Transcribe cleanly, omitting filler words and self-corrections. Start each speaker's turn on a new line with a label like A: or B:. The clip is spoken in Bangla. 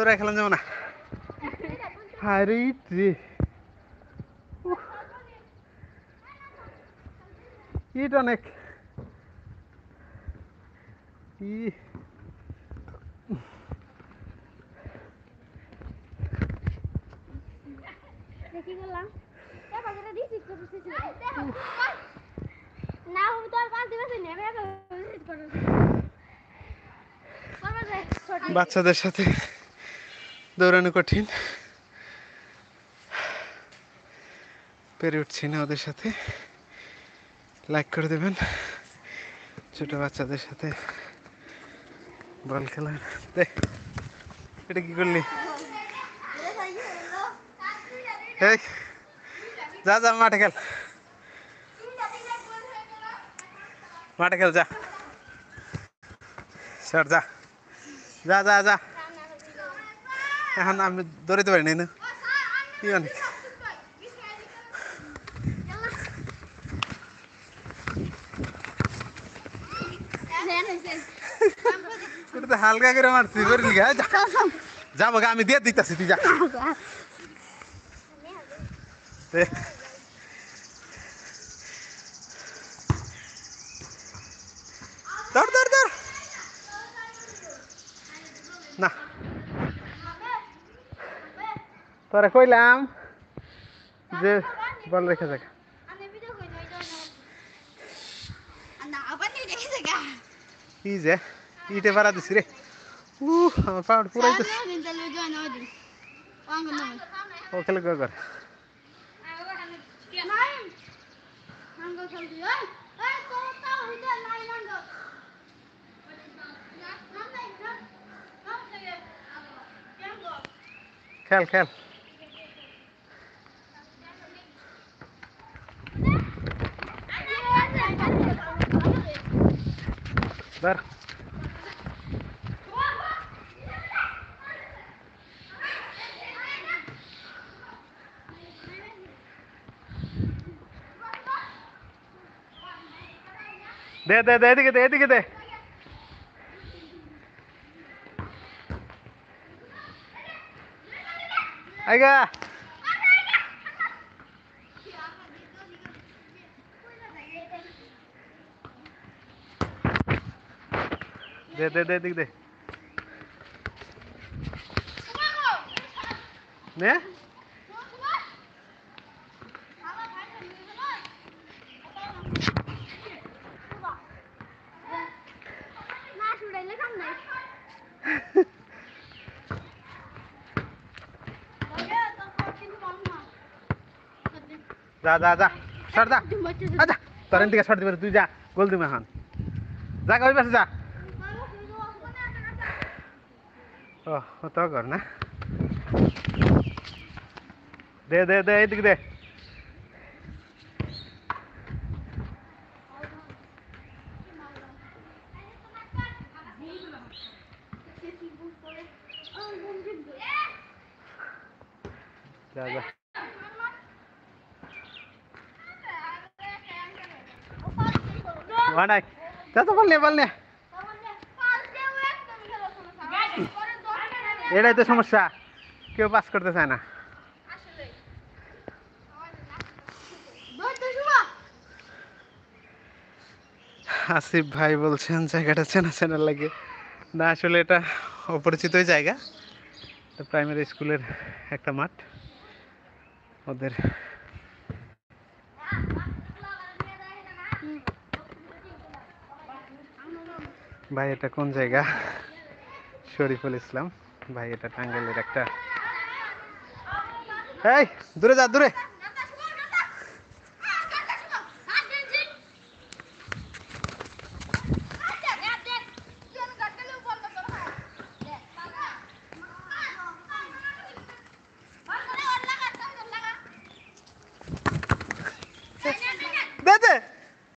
A: তোরা খেলাম যাবো না আরে রে ইট অনেক
B: কি করলাম না তো আর পাঁচ দিবস নেবে
A: বাচ্চাদের সাথে দৌড়ানো কঠিন পেরে উঠছি না ওদের সাথে লাইক করে দেবেন ছোট বাচ্চাদের সাথে বল খেলা দেখ এটা কি করলি যা যা মাঠে খেল মাঠে খেল যা স্যার যা যা যা যা এখন আমি দৌড়াতে পারি না কি অনেক হালকা করে মারছি যাবো আমি দিয়ে দিতেছি তুই যা দৌড় দৌড় দৌড় না তোরা কইলাম যে বল রেখে যাক কি যে ইটে পারা দিছি রে আমার পাউড পুরাই তো ও খেলে কর খেল খেল ধর দে দে দে এদিকে দে এদিকে দে আইগা দে দে দে এদিকে দে নে যা যা যা সর যা আচ্ছা তোর দিকে সর দিবে তুই যা গোল দিবে এখন যা কই পাশে যা ও তো কর না দে দে দে এদিকে দে যা যা वानाय যাতো বল নে এটাই তো সমস্যা কেউ পাস করতে চায় না আসলে আসিফ ভাই বলছেন জায়গাটা চেনা চেনা লাগে না আসলে এটা অপরিচিত জায়গা প্রাইমারি স্কুলের একটা মাঠ ওদের ভাই এটা কোন জায়গা শরীফুল ইসলাম ভাই এটা টাঙ্গাইলের একটা এই দূরে যা দূরে